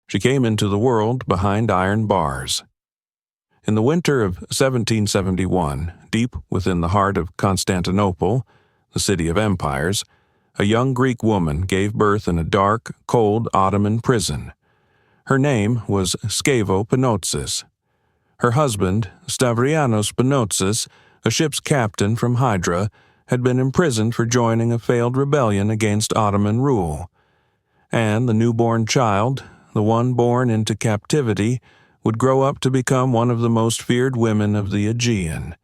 She came into the world behind iron bars. In the winter of 1771, deep within the heart of Constantinople, the city of empires, a young Greek woman gave birth in a dark, cold Ottoman prison. Her name was Scevo Panotsis. Her husband, Stavrianos Panotsis, a ship's captain from Hydra, had been imprisoned for joining a failed rebellion against Ottoman rule. And the newborn child, the one born into captivity, would grow up to become one of the most feared women of the Aegean.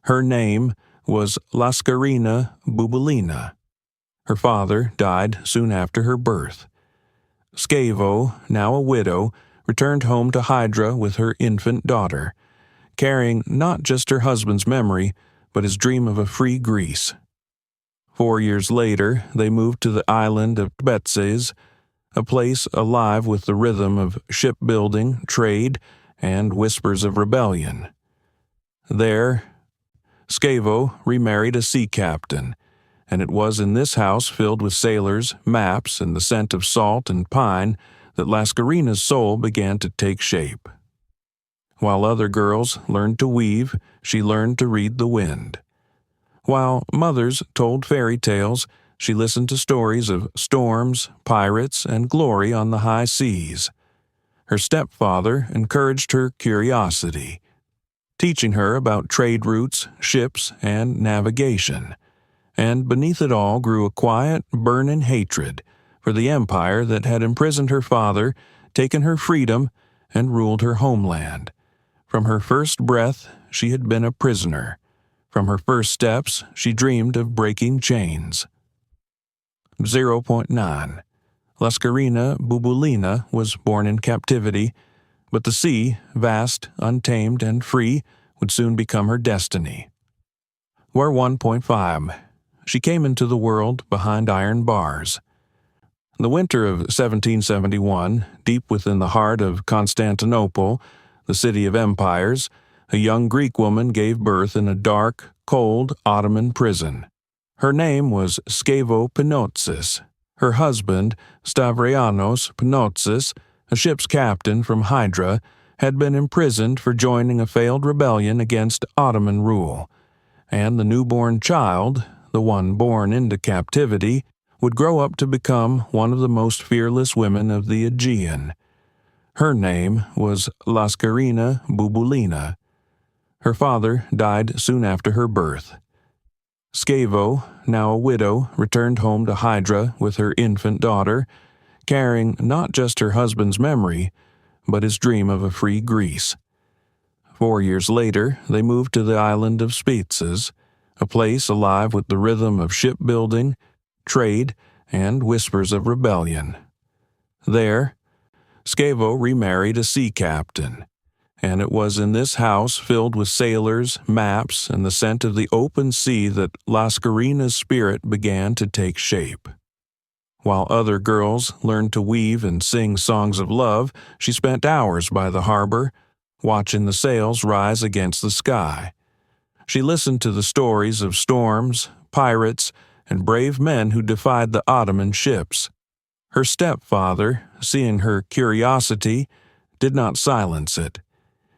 Her name was Laskarina Bouboulina. Her father died soon after her birth. Scevo, now a widow, returned home to Hydra with her infant daughter, carrying not just her husband's memory, but his dream of a free Greece. 4 years later, they moved to the island of Betses, a place alive with the rhythm of shipbuilding, trade, and whispers of rebellion. There, Scevo remarried a sea captain, and it was in this house filled with sailors, maps, and the scent of salt and pine that Laskarina's soul began to take shape. While other girls learned to weave, she learned to read the wind. While mothers told fairy tales, she listened to stories of storms, pirates, and glory on the high seas. Her stepfather encouraged her curiosity, teaching her about trade routes, ships, and navigation. And beneath it all grew a quiet, burning hatred for the empire that had imprisoned her father, taken her freedom, and ruled her homeland. From her first breath, she had been a prisoner. From her first steps, she dreamed of breaking chains. 0.9. Laskarina Bouboulina was born in captivity, but the sea, vast, untamed, and free, would soon become her destiny. Where 1.5. She came into the world behind iron bars. In the winter of 1771, deep within the heart of Constantinople, the city of empires, a young Greek woman gave birth in a dark, cold Ottoman prison. Her name was Scevo Panotsis. Her husband, Stavrianos Panotsis, a ship's captain from Hydra, had been imprisoned for joining a failed rebellion against Ottoman rule, and the newborn child, the one born into captivity, would grow up to become one of the most fearless women of the Aegean. Her name was Laskarina Bouboulina. Her father died soon after her birth. Scevo, now a widow, returned home to Hydra with her infant daughter, carrying not just her husband's memory, but his dream of a free Greece. 4 years later, they moved to the island of Spetses, a place alive with the rhythm of shipbuilding, trade, and whispers of rebellion. There, Scevo remarried a sea captain, and it was in this house filled with sailors, maps, and the scent of the open sea that Laskarina's spirit began to take shape. While other girls learned to weave and sing songs of love, she spent hours by the harbor, watching the sails rise against the sky. She listened to the stories of storms, pirates, and brave men who defied the Ottoman ships. Her stepfather, seeing her curiosity, did not silence it.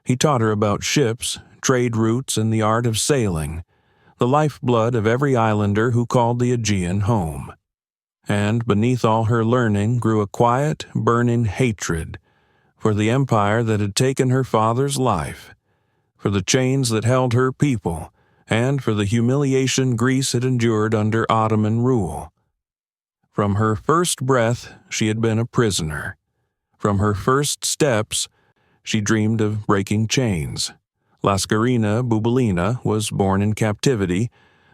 He taught her about ships, trade routes, and the art of sailing, the lifeblood of every islander who called the Aegean home. And beneath all her learning grew a quiet, burning hatred for the empire that had taken her father's life, for the chains that held her people, and for the humiliation Greece had endured under Ottoman rule. From her first breath, she had been a prisoner. From her first steps, she dreamed of breaking chains. Laskarina Bouboulina was born in captivity,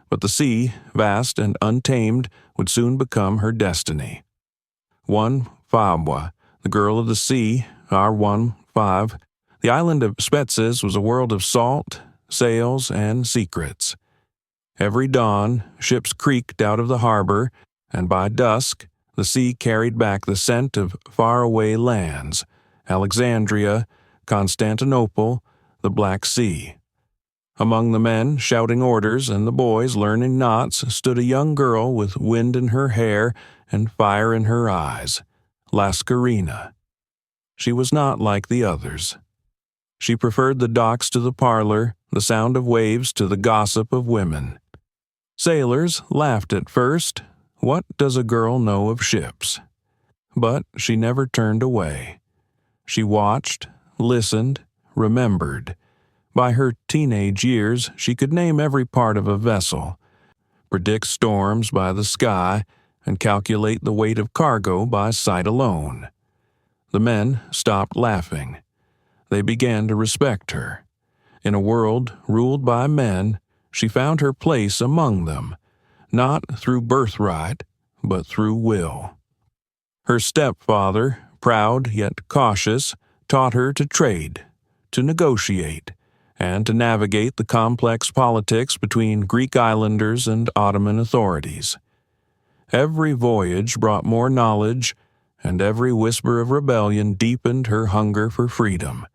but the sea, vast and untamed, would soon become her destiny. 1 Fabwa, the girl of the sea, R15. The island of Spetses was a world of salt, sails, and secrets. Every dawn, ships creaked out of the harbor, and by dusk, the sea carried back the scent of faraway lands, Alexandria, Constantinople, the Black Sea. Among the men shouting orders and the boys learning knots stood a young girl with wind in her hair and fire in her eyes, Laskarina. She was not like the others. She preferred the docks to the parlor, the sound of waves to the gossip of women. Sailors laughed at first. What does a girl know of ships? But she never turned away. She watched, listened, remembered. By her teenage years, she could name every part of a vessel, predict storms by the sky, and calculate the weight of cargo by sight alone. The men stopped laughing. They began to respect her. In a world ruled by men, she found her place among them, not through birthright, but through will. Her stepfather, proud yet cautious, taught her to trade, to negotiate, and to navigate the complex politics between Greek islanders and Ottoman authorities. Every voyage brought more knowledge, and every whisper of rebellion deepened her hunger for freedom.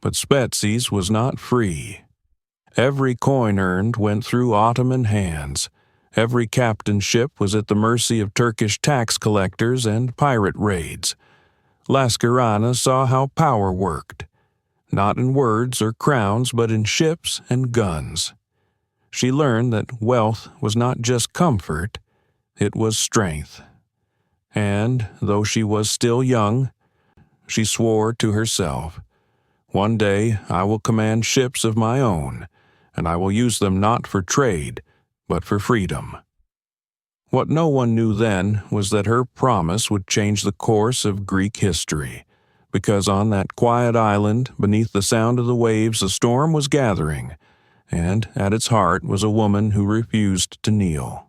But Spetses was not free. Every coin earned went through Ottoman hands. Every captain's ship was at the mercy of Turkish tax collectors and pirate raids. Laskarina saw how power worked, not in words or crowns, but in ships and guns. She learned that wealth was not just comfort, it was strength. And, though she was still young, she swore to herself, "One day I will command ships of my own, and I will use them not for trade, but for freedom." What no one knew then was that her promise would change the course of Greek history, because on that quiet island, beneath the sound of the waves, a storm was gathering, and at its heart was a woman who refused to kneel.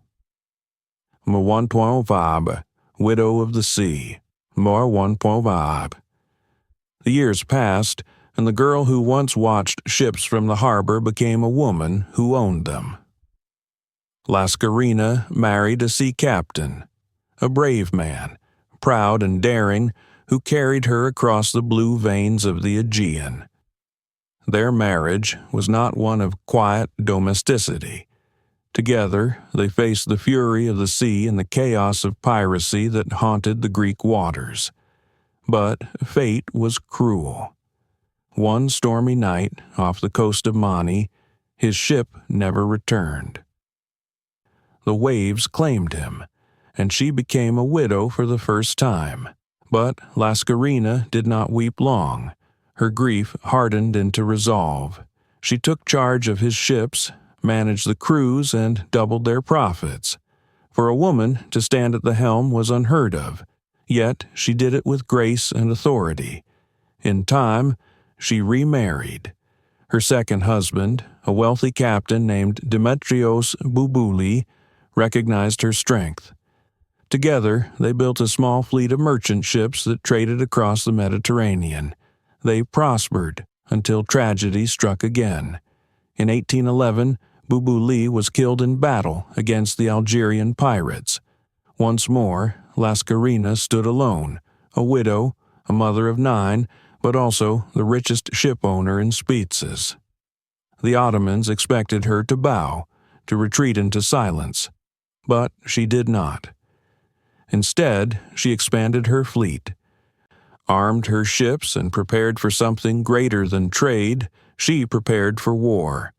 Mwantoinvab, widow of the sea, Mwantoinvab. The years passed, and the girl who once watched ships from the harbor became a woman who owned them. Laskarina married a sea captain, a brave man, proud and daring, who carried her across the blue veins of the Aegean. Their marriage was not one of quiet domesticity. Together, they faced the fury of the sea and the chaos of piracy that haunted the Greek waters. But fate was cruel. One stormy night, off the coast of Mani, his ship never returned. The waves claimed him, and she became a widow for the first time. But Laskarina did not weep long. Her grief hardened into resolve. She took charge of his ships, managed the crews, and doubled their profits. For a woman to stand at the helm was unheard of, yet she did it with grace and authority. In time, she remarried. Her second husband, a wealthy captain named Demetrios Boubouli, recognized her strength. Together, they built a small fleet of merchant ships that traded across the Mediterranean. They prospered until tragedy struck again. In 1811, Boubouli was killed in battle against the Algerian pirates. Once more, Laskarina stood alone, a widow, a mother of 9, but also the richest shipowner in Spetses. The Ottomans expected her to bow, to retreat into silence. But she did not. Instead, she expanded her fleet. Armed her ships and prepared for something greater than trade, she prepared for war.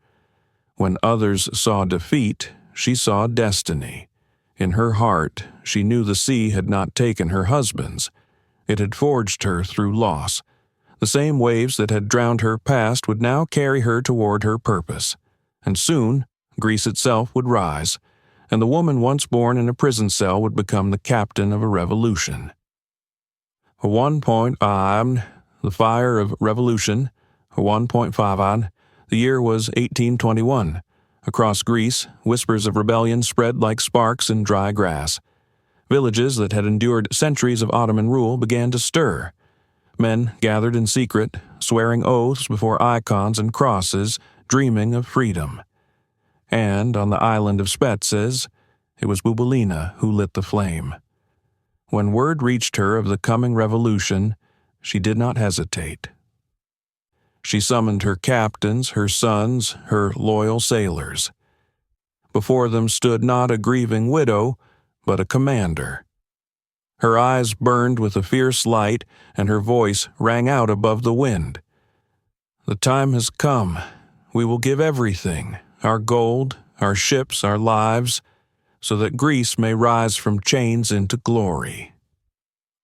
When others saw defeat, she saw destiny. In her heart, she knew the sea had not taken her husbands. It had forged her through loss. The same waves that had drowned her past would now carry her toward her purpose. And soon, Greece itself would rise, and the woman once born in a prison cell would become the captain of a revolution. The fire of revolution, 1.5 the year was 1821. Across Greece, whispers of rebellion spread like sparks in dry grass. Villages that had endured centuries of Ottoman rule began to stir. Men gathered in secret, swearing oaths before icons and crosses, dreaming of freedom. And on the island of Spetses, it was Bouboulina who lit the flame. When word reached her of the coming revolution, she did not hesitate. She summoned her captains, her sons, her loyal sailors. Before them stood not a grieving widow, but a commander. Her eyes burned with a fierce light, and her voice rang out above the wind. "The time has come. We will give everything, our gold, our ships, our lives, so that Greece may rise from chains into glory."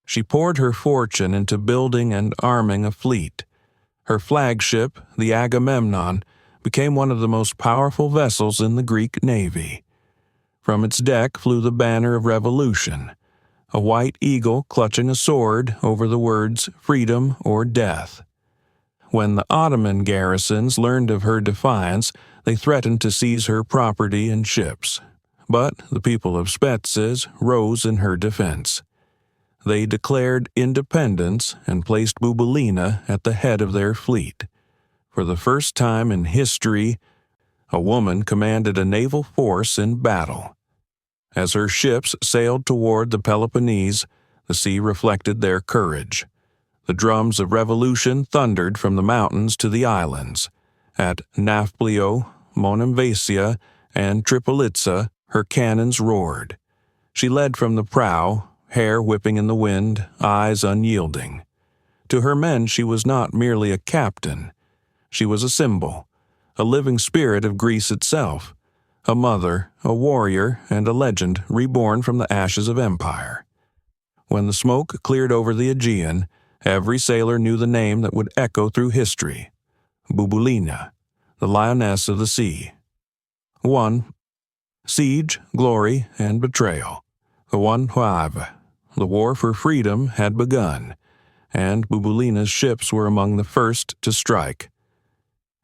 She poured her fortune into building and arming a fleet. Her flagship, the Agamemnon, became one of the most powerful vessels in the Greek navy. From its deck flew the banner of revolution, a white eagle clutching a sword over the words freedom or death. When the Ottoman garrisons learned of her defiance, they threatened to seize her property and ships. But the people of Spetses rose in her defense. They declared independence and placed Bouboulina at the head of their fleet. For the first time in history, a woman commanded a naval force in battle. As her ships sailed toward the Peloponnese, the sea reflected their courage. The drums of revolution thundered from the mountains to the islands. At Nafplio, Monemvasia, and Tripolitza, her cannons roared. She led from the prow, hair whipping in the wind, eyes unyielding. To her men she was not merely a captain. She was a symbol, a living spirit of Greece itself, a mother, a warrior, and a legend reborn from the ashes of empire. When the smoke cleared over the Aegean, every sailor knew the name that would echo through history: Bouboulina, the lioness of the sea. 1. Siege, glory, and betrayal. The one Havre. The war for freedom had begun, and Bouboulina's ships were among the first to strike.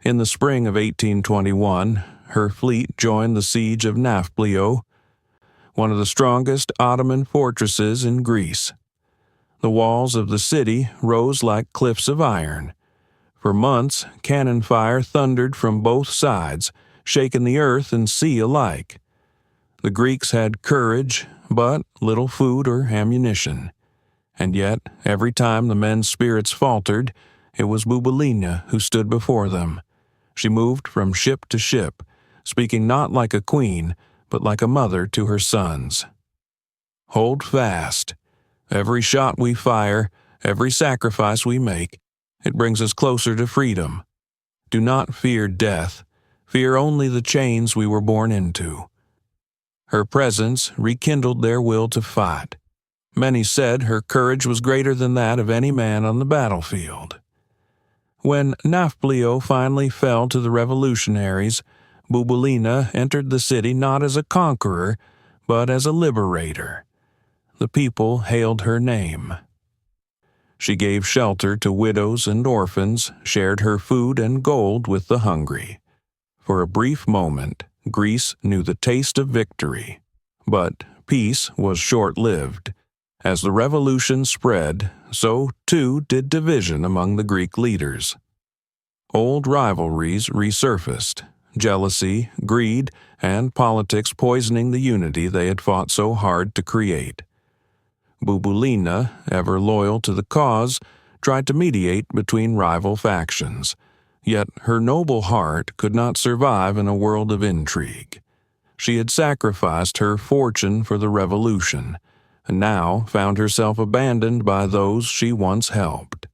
In the spring of 1821, her fleet joined the siege of Nafplio, one of the strongest Ottoman fortresses in Greece. The walls of the city rose like cliffs of iron. For months, cannon fire thundered from both sides, shaking the earth and sea alike. The Greeks had courage, but little food or ammunition. And yet, every time the men's spirits faltered, it was Bouboulina who stood before them. She moved from ship to ship, speaking not like a queen, but like a mother to her sons. "Hold fast. Every shot we fire, every sacrifice we make, it brings us closer to freedom. Do not fear death. Fear only the chains we were born into." Her presence rekindled their will to fight. Many said her courage was greater than that of any man on the battlefield. When Nafplio finally fell to the revolutionaries, Bouboulina entered the city not as a conqueror, but as a liberator. The people hailed her name. She gave shelter to widows and orphans, shared her food and gold with the hungry. For a brief moment, Greece knew the taste of victory. But peace was short-lived. As the revolution spread, so too did division among the Greek leaders. Old rivalries resurfaced, jealousy, greed, and politics poisoning the unity they had fought so hard to create. Bouboulina, ever loyal to the cause, tried to mediate between rival factions. Yet her noble heart could not survive in a world of intrigue. She had sacrificed her fortune for the revolution, and now found herself abandoned by those she once helped.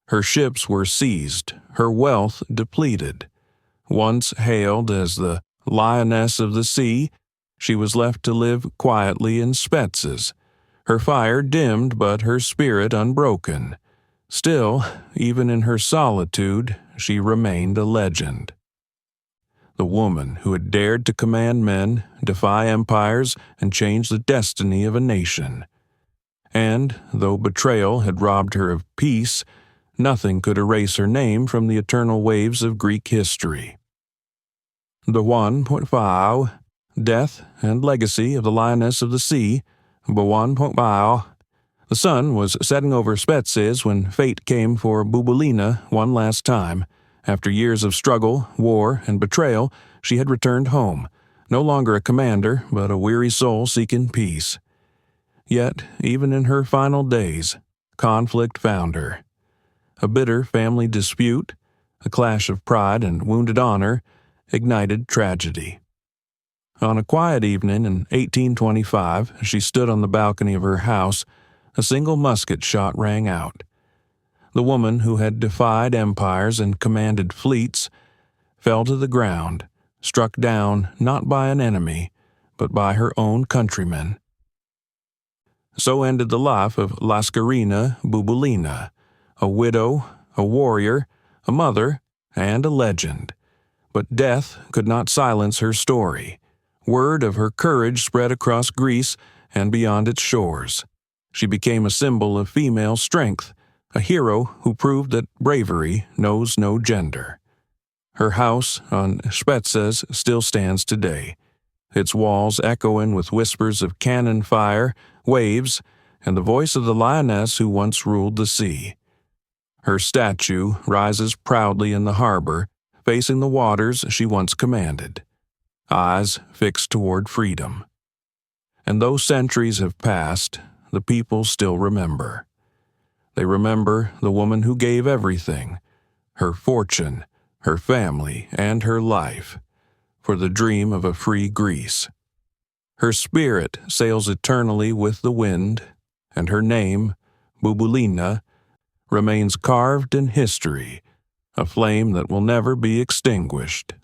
Her ships were seized, her wealth depleted. Once hailed as the lioness of the sea, she was left to live quietly in Spetses, her fire dimmed but her spirit unbroken. Still, even in her solitude, she remained a legend. The woman who had dared to command men, defy empires, and change the destiny of a nation. And, though betrayal had robbed her of peace, nothing could erase her name from the eternal waves of Greek history. The 1.5 Death and Legacy of the Lioness of the Sea, 1.5. The sun was setting over Spetses when fate came for Bouboulina one last time. After years of struggle, war, and betrayal, she had returned home, no longer a commander, but a weary soul seeking peace. Yet, even in her final days, conflict found her. A bitter family dispute, a clash of pride and wounded honor, ignited tragedy. On a quiet evening in 1825, she stood on the balcony of her house, a single musket shot rang out. The woman who had defied empires and commanded fleets fell to the ground, struck down not by an enemy, but by her own countrymen. So ended the life of Laskarina Bouboulina, a widow, a warrior, a mother, and a legend. But death could not silence her story. Word of her courage spread across Greece and beyond its shores. She became a symbol of female strength, a hero who proved that bravery knows no gender. Her house on Spetses still stands today, its walls echoing with whispers of cannon fire, waves, and the voice of the lioness who once ruled the sea. Her statue rises proudly in the harbor, facing the waters she once commanded, eyes fixed toward freedom. And though centuries have passed, the people still remember. They remember the woman who gave everything, her fortune, her family, and her life, for the dream of a free Greece. Her spirit sails eternally with the wind, and her name, Bouboulina, remains carved in history, a flame that will never be extinguished.